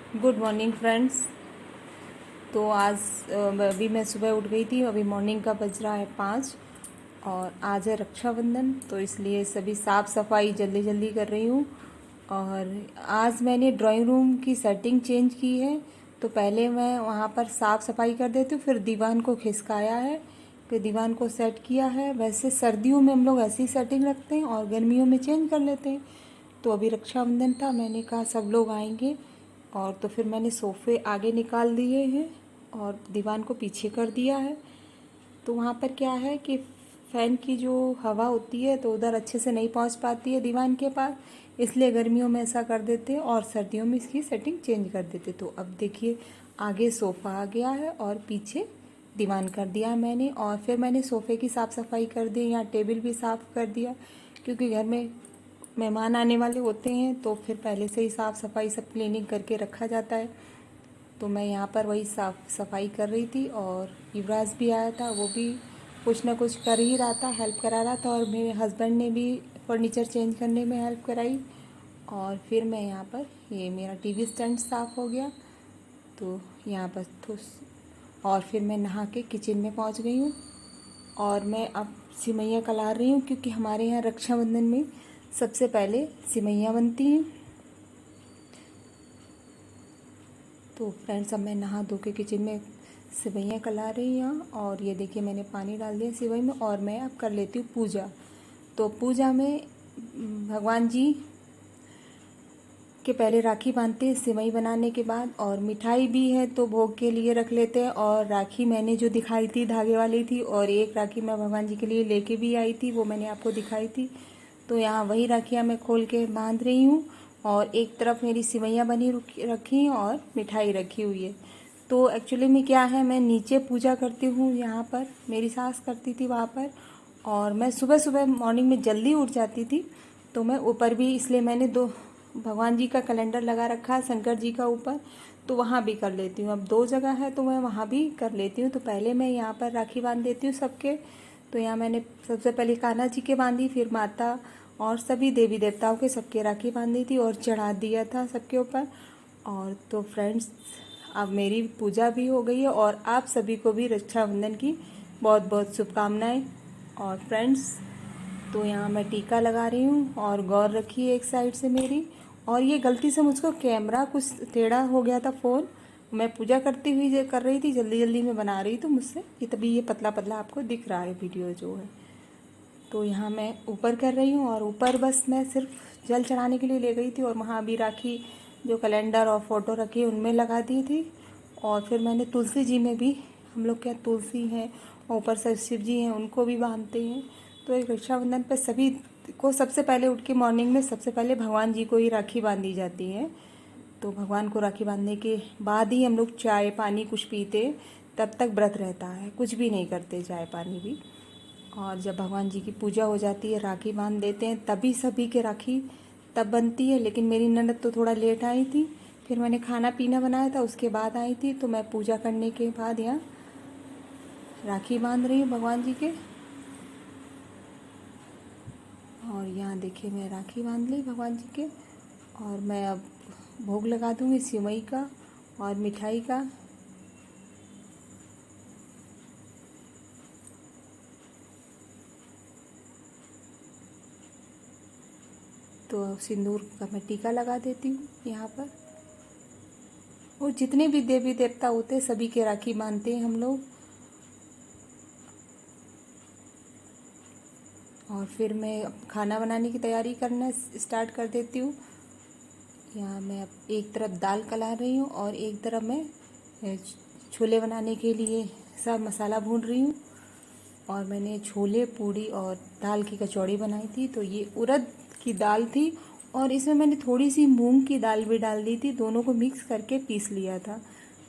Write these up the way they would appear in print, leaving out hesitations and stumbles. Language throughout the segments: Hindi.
Good morning friends. तो आज अभी मैं सुबह उठ गई थी। अभी मॉर्निंग का बज रहा है 5 और आज है रक्षाबंधन, तो इसलिए सभी साफ़ सफाई जल्दी जल्दी कर रही हूँ। और आज मैंने ड्राइंग रूम की सेटिंग चेंज की है। तो पहले मैं वहाँ पर साफ़ सफाई कर देती हूँ, फिर दीवान को खिसकाया है, फिर दीवान को सेट किया है। वैसे सर्दियों में हम लोग ऐसी सेटिंग रखते हैं और गर्मियों में चेंज कर लेते हैं। तो अभी रक्षाबंधन था, मैंने कहा सब लोग आएंगे, और तो फिर मैंने सोफ़े आगे निकाल दिए हैं और दीवान को पीछे कर दिया है। तो वहाँ पर क्या है कि फ़ैन की जो हवा होती है तो उधर अच्छे से नहीं पहुँच पाती है दीवान के पास, इसलिए गर्मियों में ऐसा कर देते हैं और सर्दियों में इसकी सेटिंग चेंज कर देते। तो अब देखिए, आगे सोफ़ा आ गया है और पीछे दीवान कर दिया है मैंने। और फिर मैंने सोफ़े की साफ़ सफाई कर दी, यहाँ टेबल भी साफ़ कर दिया, क्योंकि घर में मेहमान आने वाले होते हैं तो फिर पहले से ही साफ़ सफाई सब क्लीनिंग करके रखा जाता है। तो मैं यहाँ पर वही साफ़ सफाई कर रही थी और युवराज भी आया था, वो भी कुछ ना कुछ कर ही रहा था, हेल्प करा रहा था। और मेरे हस्बैंड ने भी फर्नीचर चेंज करने में हेल्प कराई। और फिर मैं यहाँ पर ये मेरा टीवी स्टैंड साफ़ हो गया, तो यहाँ पर तो और फिर मैं नहा के किचन में पहुँच गई हूँ। और मैं अब सिमैया कला रही हूँ, क्योंकि हमारे यहाँ रक्षाबंधन में सबसे पहले सिमैया बनती हैं। तो फ्रेंड्स, अब मैं नहा धो के किचन में सिवैयाँ कला रही हूँ। और ये देखिए, मैंने पानी डाल दिया सिवई में और मैं अब कर लेती हूँ पूजा। तो पूजा में भगवान जी के पहले राखी बांधते हैं सिवई बनाने के बाद, और मिठाई भी है तो भोग के लिए रख लेते हैं। और राखी मैंने जो दिखाई थी धागे वाली थी, और एक राखी मैं भगवान जी के लिए लेके भी आई थी, वो मैंने आपको दिखाई थी। तो यहाँ वही राखियाँ मैं खोल के बांध रही हूँ। और एक तरफ मेरी सिवैयाँ बनी रखी और मिठाई रखी हुई है। तो एक्चुअली में क्या है, मैं नीचे पूजा करती हूँ, यहाँ पर मेरी सास करती थी वहाँ पर, और मैं सुबह सुबह मॉर्निंग में जल्दी उठ जाती थी। तो मैं ऊपर भी, इसलिए मैंने दो भगवान जी का कैलेंडर लगा रखा है शंकर जी का ऊपर, तो वहाँ भी कर लेती हूँ। अब दो जगह है तो मैं वहाँ भी कर लेती हूँ। तो पहले मैं यहाँ पर राखी बांध देती हूँ सबके। तो यहाँ मैंने सबसे पहले कान्हा जी के बांधी, फिर माता और सभी देवी देवताओं के सबके राखी बांधी थी और चढ़ा दिया था सबके ऊपर। और तो फ्रेंड्स, अब मेरी पूजा भी हो गई है और आप सभी को भी रक्षाबंधन की बहुत बहुत शुभकामनाएं। और फ्रेंड्स, तो यहाँ मैं टीका लगा रही हूँ और गौर रखी है एक साइड से मेरी। और ये गलती से मुझको कैमरा कुछ टेढ़ा हो गया था फ़ोन, मैं पूजा करती हुई जो कर रही थी, जल्दी जल्दी में बना रही, तो मुझसे ये तभी ये पतला पतला आपको दिख रहा है वीडियो जो है। तो यहाँ मैं ऊपर कर रही हूँ, और ऊपर बस मैं सिर्फ जल चढ़ाने के लिए ले गई थी, और वहाँ भी राखी जो कैलेंडर और फ़ोटो रखी है उनमें लगा दी थी। और फिर मैंने तुलसी जी में भी, हम लोग क्या तुलसी हैं और ऊपर से शिव जी हैं, उनको भी बांधते हैं। तो एक रक्षाबंधन पर सभी को सबसे पहले उठ के मॉर्निंग में सबसे पहले भगवान जी को ही राखी बांधी जाती है। तो भगवान को राखी बांधने के बाद ही हम लोग चाय पानी कुछ पीते, तब तक व्रत रहता है, कुछ भी नहीं करते चाय पानी भी। और जब भगवान जी की पूजा हो जाती है, राखी बांध देते हैं, तभी सभी के राखी तब बनती है। लेकिन मेरी ननद तो थोड़ा लेट आई थी, फिर मैंने खाना पीना बनाया था, उसके बाद आई थी। तो मैं पूजा करने के बाद यहाँ राखी बांध रही हूँ भगवान जी के। और यहाँ देखिए, मैं राखी बांध ली भगवान जी के, और मैं अब भोग लगा दूँगी सिवई का और मिठाई का। तो सिंदूर का मैं टीका लगा देती हूँ यहाँ पर। और जितने भी देवी देवता होते हैं सभी के राखी बांधते हैं हम लोग। और फिर मैं अब खाना बनाने की तैयारी करना स्टार्ट कर देती हूँ। यहाँ मैं अब एक तरफ दाल कला रही हूँ और एक तरफ मैं छोले बनाने के लिए सब मसाला भून रही हूँ। और मैंने छोले पूड़ी और दाल की कचौड़ी बनाई थी। तो ये उड़द की दाल थी, और इसमें मैंने थोड़ी सी मूंग की दाल भी डाल दी थी, दोनों को मिक्स करके पीस लिया था।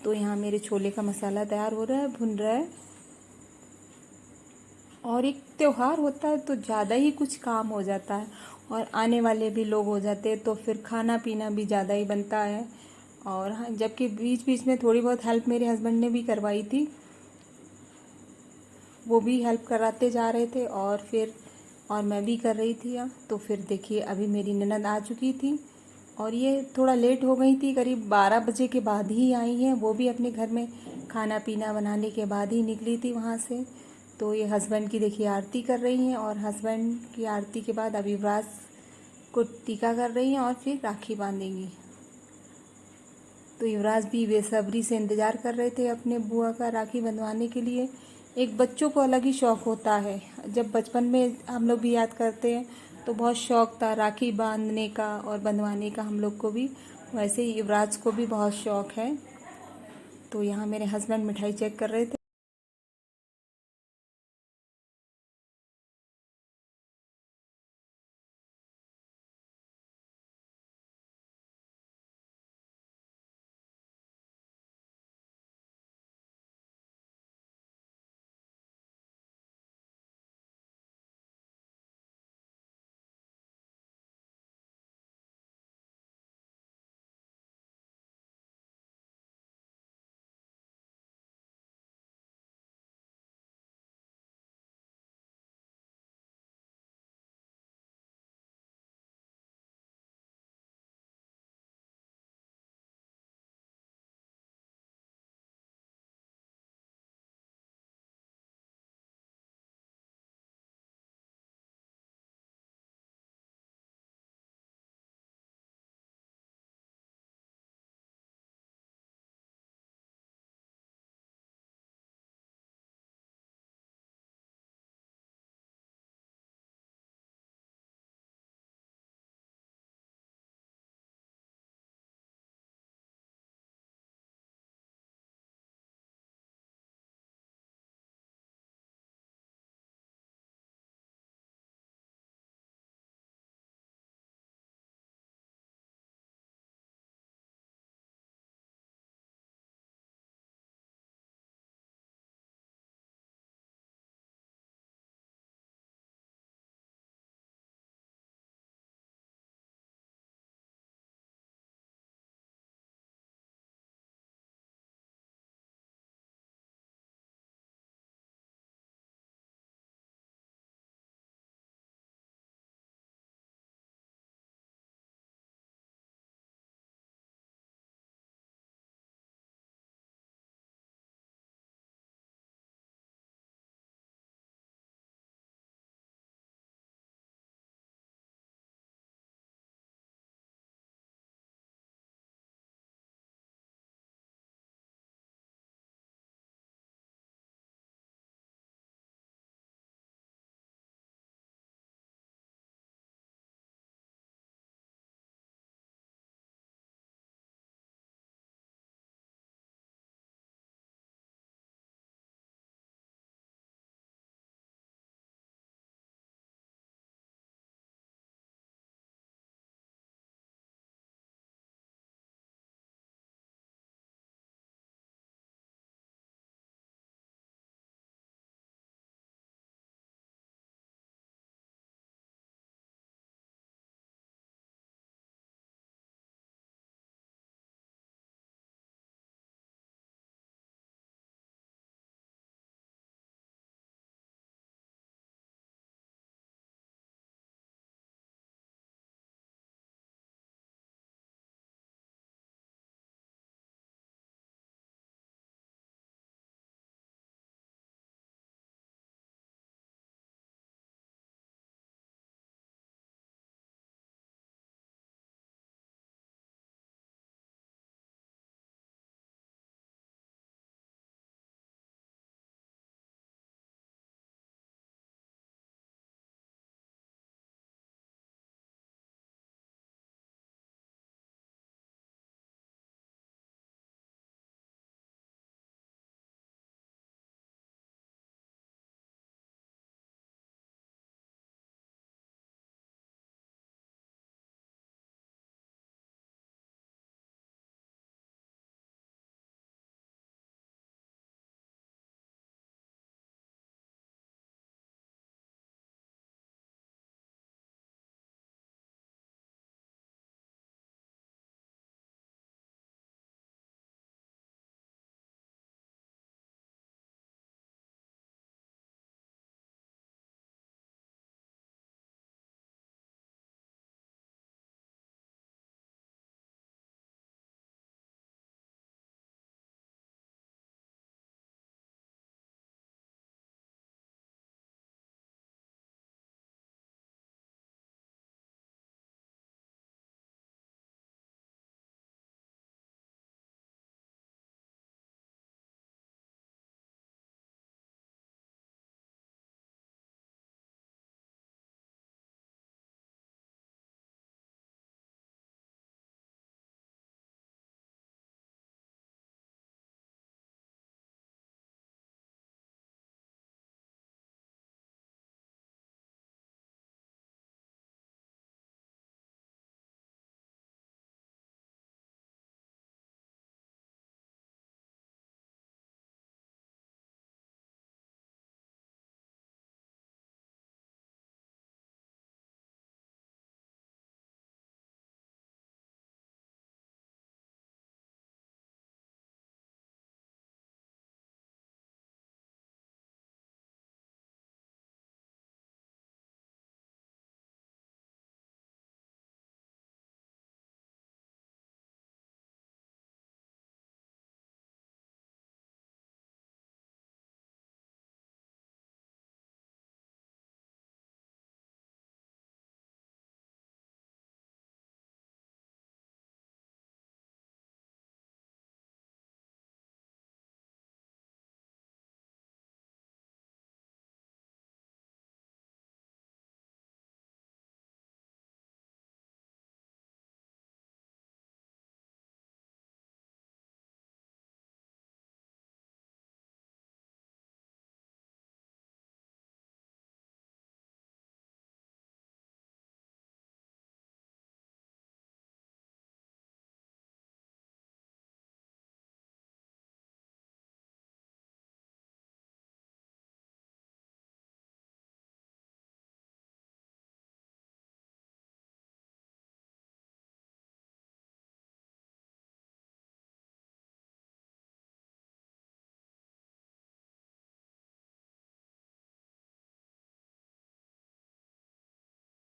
तो यहाँ मेरे छोले का मसाला तैयार हो रहा है, भुन रहा है। और एक त्यौहार होता है तो ज़्यादा ही कुछ काम हो जाता है, और आने वाले भी लोग हो जाते हैं, तो फिर खाना पीना भी ज़्यादा ही बनता है। और हाँ, जबकि बीच बीच में थोड़ी बहुत हेल्प मेरे हस्बैंड ने भी करवाई थी, वो भी हेल्प कराते जा रहे थे, और मैं भी कर रही थी। तो फिर देखिए, अभी मेरी ननद आ चुकी थी, और ये थोड़ा लेट हो गई थी, करीब 12 बजे के बाद ही आई हैं, वो भी अपने घर में खाना पीना बनाने के बाद ही निकली थी वहाँ से। तो ये हस्बैंड की देखिए आरती कर रही हैं, और हस्बैंड की आरती के बाद अब युवराज को टीका कर रही हैं और फिर राखी बांधेंगी। तो युवराज भी बेसब्री से इंतज़ार कर रहे थे अपने बुआ का राखी बंधवाने के लिए। एक बच्चों को अलग ही शौक़ होता है, जब बचपन में हम लोग भी याद करते हैं तो बहुत शौक़ था राखी बांधने का और बंधवाने का हम लोग को भी, वैसे ही युवराज को भी बहुत शौक़ है। तो यहाँ मेरे हस्बैंड मिठाई चेक कर रहे थे।